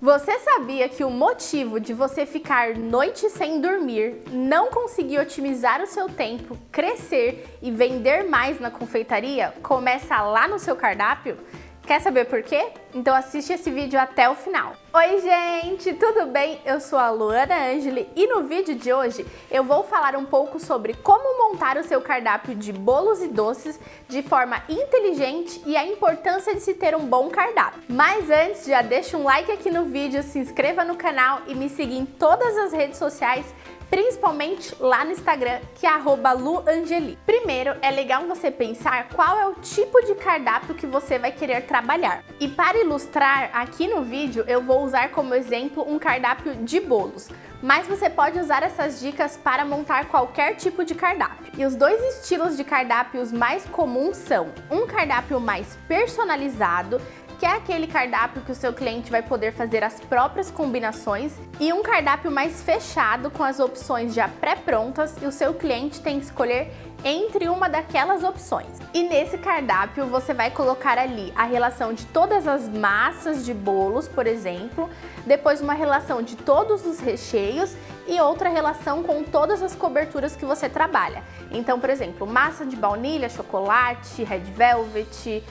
Você sabia que o motivo de você ficar noite sem dormir, não conseguir otimizar o seu tempo, crescer e vender mais na confeitaria começa lá no seu cardápio? Quer saber por quê? Então assiste esse vídeo até o final. Oi gente, tudo bem? Eu sou a Luana Angeli e no vídeo de hoje eu vou falar um pouco sobre como montar o seu cardápio de bolos e doces de forma inteligente e a importância de se ter um bom cardápio. Mas antes, já deixa um like aqui no vídeo, se inscreva no canal e me siga em todas as redes sociais, principalmente lá no Instagram, que é @luangeli. Primeiro, é legal você pensar qual é o tipo de cardápio que você vai querer trabalhar. E para ilustrar, aqui no vídeo eu vou usar como exemplo um cardápio de bolos, mas você pode usar essas dicas para montar qualquer tipo de cardápio. E os dois estilos de cardápios mais comuns são um cardápio mais personalizado, que é aquele cardápio que o seu cliente vai poder fazer as próprias combinações, e um cardápio mais fechado com as opções já pré-prontas e o seu cliente tem que escolher entre uma daquelas opções. E nesse cardápio você vai colocar ali a relação de todas as massas de bolos, por exemplo, depois uma relação de todos os recheios e outra relação com todas as coberturas que você trabalha. Então, por exemplo, massa de baunilha, chocolate, red velvet,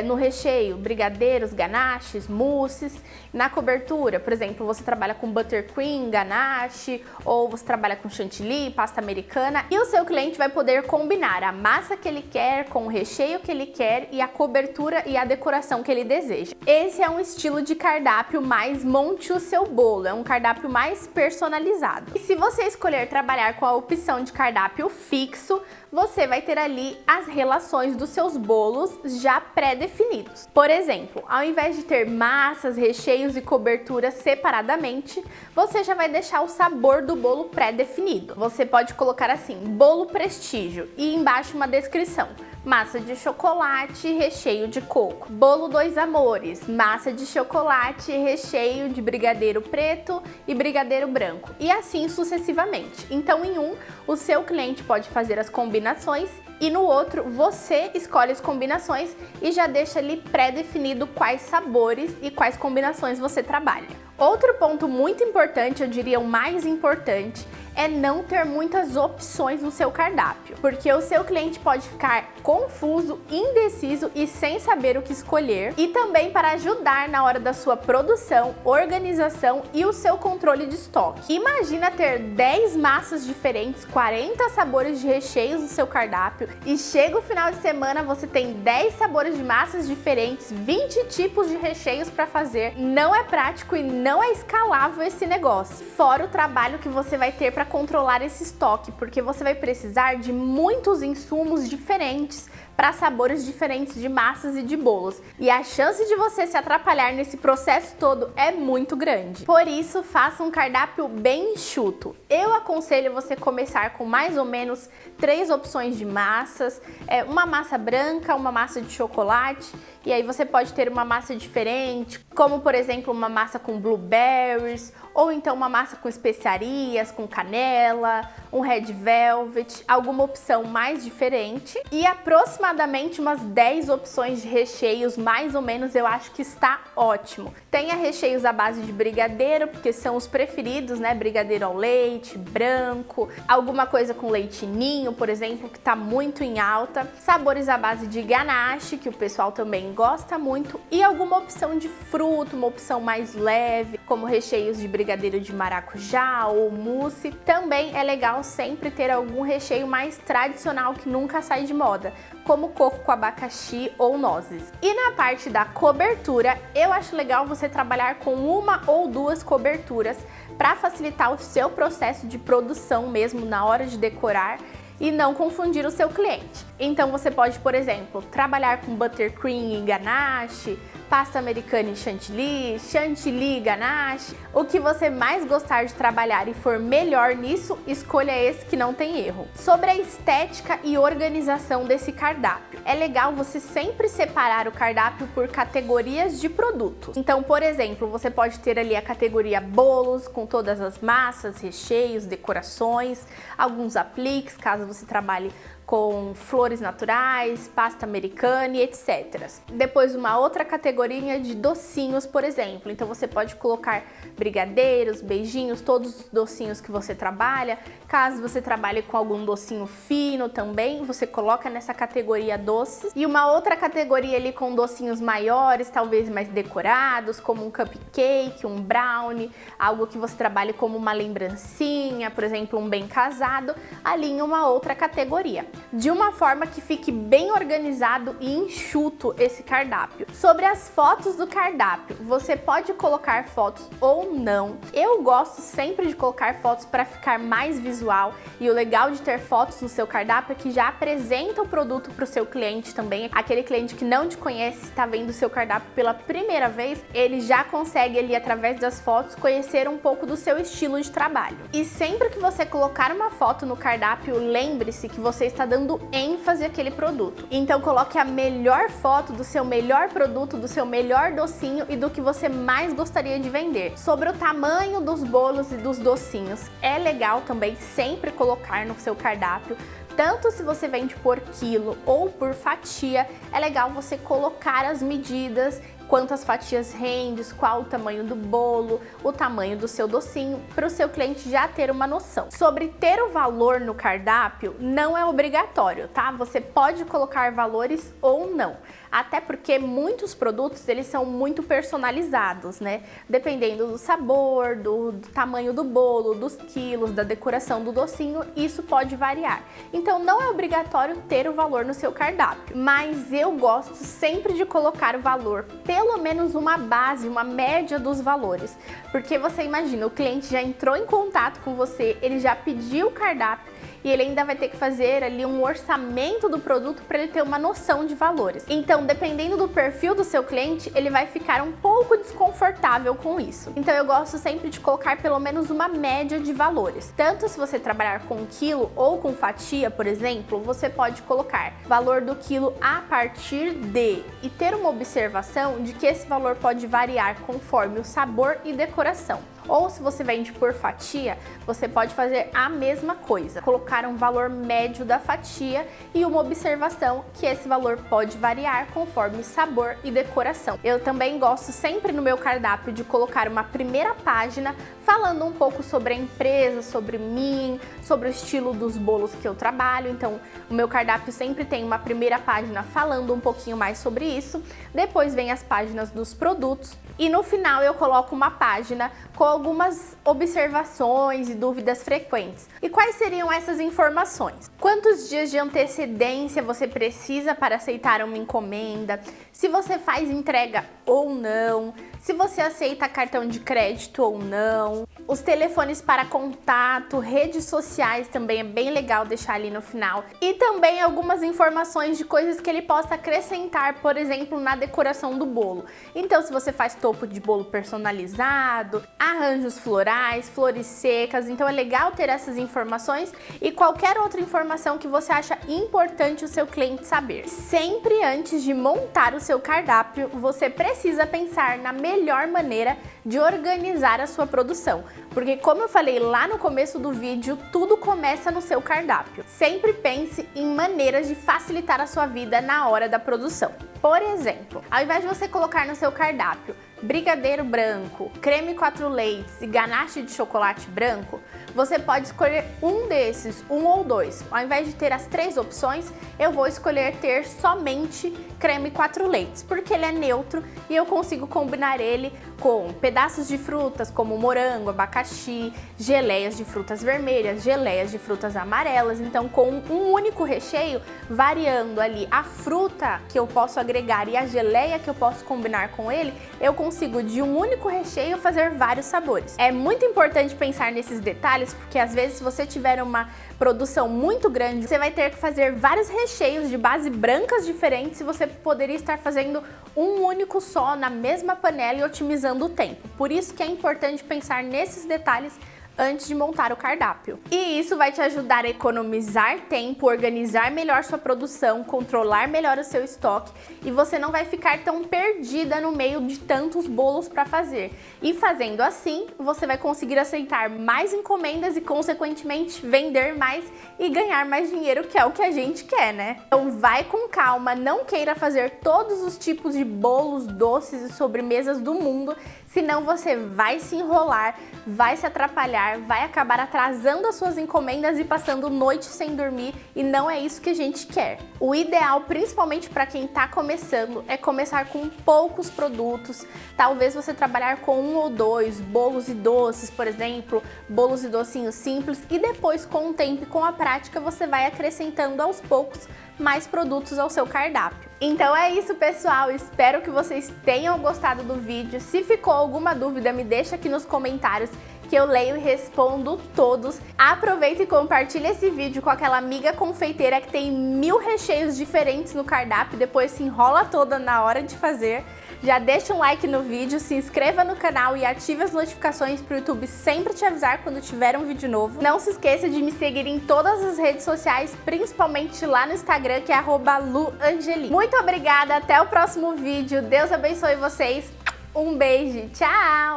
no recheio, brigadeiros, ganaches, mousses. Na cobertura, por exemplo, você trabalha com buttercream, ganache, ou você trabalha com chantilly, pasta americana, e o seu cliente vai poder combinar a massa que ele quer com o recheio que ele quer e a cobertura e a decoração que ele deseja. Esse é um estilo de cardápio mais monte o seu bolo, é um cardápio mais personalizado. E se você escolher trabalhar com a opção de cardápio fixo, você vai ter ali as relações dos seus bolos já pré-definidos. Por exemplo, ao invés de ter massas, recheios e coberturas separadamente, você já vai deixar o sabor do bolo pré-definido. Você pode colocar assim, bolo prestígio, e embaixo uma descrição: massa de chocolate, recheio de coco. Bolo dois amores, massa de chocolate, recheio de brigadeiro preto e brigadeiro branco. E assim sucessivamente. Então, em um, o seu cliente pode fazer as combinações e no outro, você escolhe as combinações e já deixa ali pré-definido quais sabores e quais combinações você trabalha. Outro ponto muito importante, eu diria o mais importante, é não ter muitas opções no seu cardápio, porque o seu cliente pode ficar confuso, indeciso e sem saber o que escolher, e também para ajudar na hora da sua produção, organização e o seu controle de estoque. Imagina ter 10 massas diferentes, 40 sabores de recheios no seu cardápio e chega o final de semana, você tem 10 sabores de massas diferentes, 20 tipos de recheios para fazer. Não é prático e não é escalável esse negócio. Fora o trabalho que você vai ter para controlar esse estoque, porque você vai precisar de muitos insumos diferentes para sabores diferentes de massas e de bolos, e a chance de você se atrapalhar nesse processo todo é muito grande. Por isso, faça um cardápio bem enxuto. Eu aconselho você começar com mais ou menos 3 opções de massas, uma massa branca, uma massa de chocolate, e aí você pode ter uma massa diferente, como por exemplo uma massa com blueberries, ou então uma massa com especiarias, com canela, um red velvet, alguma opção mais diferente, e aproximadamente umas 10 opções de recheios, mais ou menos, eu acho que está ótimo. Tenha recheios à base de brigadeiro, porque são os preferidos, né? Brigadeiro ao leite, branco, alguma coisa com leite ninho, por exemplo, que está muito em alta, sabores à base de ganache, que o pessoal também gosta muito, e alguma opção de fruta, uma opção mais leve, como recheios de brigadeiro de maracujá ou mousse. Também é legal sempre ter algum recheio mais tradicional que nunca sai de moda, como coco com abacaxi ou nozes. E na parte da cobertura, eu acho legal você trabalhar com uma ou 2 coberturas para facilitar o seu processo de produção mesmo na hora de decorar e não confundir o seu cliente. Então você pode, por exemplo, trabalhar com buttercream e ganache, pasta americana e chantilly, chantilly e ganache. O que você mais gostar de trabalhar e for melhor nisso, escolha esse que não tem erro. Sobre a estética e organização desse cardápio, é legal você sempre separar o cardápio por categorias de produtos. Então, por exemplo, você pode ter ali a categoria bolos, com todas as massas, recheios, decorações, alguns apliques, caso você trabalhe com flores naturais, pasta americana e etc. Depois uma outra categoria de docinhos, por exemplo. Então você pode colocar brigadeiros, beijinhos, todos os docinhos que você trabalha. Caso você trabalhe com algum docinho fino também, você coloca nessa categoria doces. E uma outra categoria ali com docinhos maiores, talvez mais decorados, como um cupcake, um brownie, algo que você trabalhe como uma lembrancinha, por exemplo, um bem casado, ali em uma outra categoria. De uma forma que fique bem organizado e enxuto esse cardápio. Sobre as fotos do cardápio, você pode colocar fotos ou não. Eu gosto sempre de colocar fotos para ficar mais visual, e o legal de ter fotos no seu cardápio é que já apresenta o produto para o seu cliente também. Aquele cliente que não te conhece, está vendo o seu cardápio pela primeira vez, ele já consegue ali através das fotos conhecer um pouco do seu estilo de trabalho. E sempre que você colocar uma foto no cardápio, lembre-se que você está dando ênfase àquele produto. Então coloque a melhor foto do seu melhor produto, do seu melhor docinho e do que você mais gostaria de vender. Sobre o tamanho dos bolos e dos docinhos, é legal também sempre colocar no seu cardápio. Tanto se você vende por quilo ou por fatia, é legal você colocar as medidas, quantas fatias rende, qual o tamanho do bolo, o tamanho do seu docinho, para o seu cliente já ter uma noção. Sobre ter o valor no cardápio, não é obrigatório, tá? Você pode colocar valores ou não. Até porque muitos produtos, eles são muito personalizados, né? Dependendo do sabor, do tamanho do bolo, dos quilos, da decoração do docinho, isso pode variar. Então não é obrigatório ter o valor no seu cardápio, mas eu gosto sempre de colocar o valor, pelo menos uma base, uma média dos valores. Porque você imagina, o cliente já entrou em contato com você, ele já pediu o cardápio, e ele ainda vai ter que fazer ali um orçamento do produto para ele ter uma noção de valores. Então, dependendo do perfil do seu cliente, ele vai ficar um pouco desconfortável com isso. Então, eu gosto sempre de colocar pelo menos uma média de valores. Tanto se você trabalhar com quilo ou com fatia, por exemplo, você pode colocar valor do quilo a partir de, e ter uma observação de que esse valor pode variar conforme o sabor e decoração. Ou se você vende por fatia, você pode fazer a mesma coisa, colocar um valor médio da fatia e uma observação que esse valor pode variar conforme sabor e decoração. Eu também gosto sempre no meu cardápio de colocar uma primeira página falando um pouco sobre a empresa, sobre mim, sobre o estilo dos bolos que eu trabalho. Então, o meu cardápio sempre tem uma primeira página falando um pouquinho mais sobre isso, depois vem as páginas dos produtos e no final eu coloco uma página com algumas observações e dúvidas frequentes. E quais seriam essas informações? Quantos dias de antecedência você precisa para aceitar uma encomenda? Se você faz entrega ou não? Se você aceita cartão de crédito ou não? Os telefones para contato, redes sociais também é bem legal deixar ali no final. E também algumas informações de coisas que ele possa acrescentar, por exemplo, na decoração do bolo. Então, se você faz topo de bolo personalizado, arranjos florais, flores secas, então é legal ter essas informações e qualquer outra informação que você acha importante o seu cliente saber. Sempre antes de montar o seu cardápio, você precisa pensar na melhor maneira de organizar a sua produção, porque como eu falei lá no começo do vídeo, tudo começa no seu cardápio. Sempre pense em maneiras de facilitar a sua vida na hora da produção. Por exemplo, ao invés de você colocar no seu cardápio brigadeiro branco, creme 4 leites e ganache de chocolate branco, você pode escolher um desses, um ou dois. Ao invés de ter as 3 opções, eu vou escolher ter somente creme 4 leites, porque ele é neutro e eu consigo combinar ele com pedaços de frutas como morango, abacaxi, geleias de frutas vermelhas, geleias de frutas amarelas. Então, com um único recheio, variando ali a fruta que eu posso agregar e a geleia que eu posso combinar com ele, eu consigo de um único recheio fazer vários sabores. É muito importante pensar nesses detalhes, porque às vezes se você tiver uma produção muito grande, você vai ter que fazer vários recheios de base brancas diferentes e você poderia estar fazendo um único só na mesma panela e otimizando o tempo. Por isso que é importante pensar nesses detalhes antes de montar o cardápio. E isso vai te ajudar a economizar tempo, organizar melhor sua produção, controlar melhor o seu estoque e você não vai ficar tão perdida no meio de tantos bolos para fazer. E fazendo assim, você vai conseguir aceitar mais encomendas e, consequentemente, vender mais e ganhar mais dinheiro, que é o que a gente quer, né? Então vai com calma, não queira fazer todos os tipos de bolos, doces e sobremesas do mundo, senão você vai se enrolar, vai se atrapalhar, vai acabar atrasando as suas encomendas e passando noite sem dormir, e não é isso que a gente quer. O ideal, principalmente para quem está começando, é começar com poucos produtos. Talvez você trabalhar com 1 ou 2 bolos e doces, por exemplo, bolos e docinhos simples, e depois, com o tempo e com a prática, você vai acrescentando aos poucos mais produtos ao seu cardápio. Então é isso, pessoal, espero que vocês tenham gostado do vídeo. Se ficou alguma dúvida, me deixa aqui nos comentários que eu leio e respondo todos. Aproveita e compartilha esse vídeo com aquela amiga confeiteira que tem 1000 recheios diferentes no cardápio, depois se enrola toda na hora de fazer. Já deixa um like no vídeo, se inscreva no canal e ative as notificações para o YouTube sempre te avisar quando tiver um vídeo novo. Não se esqueça de me seguir em todas as redes sociais, principalmente lá no Instagram, que é @luangeli. Muito obrigada, até o próximo vídeo. Deus abençoe vocês. Um beijo, tchau!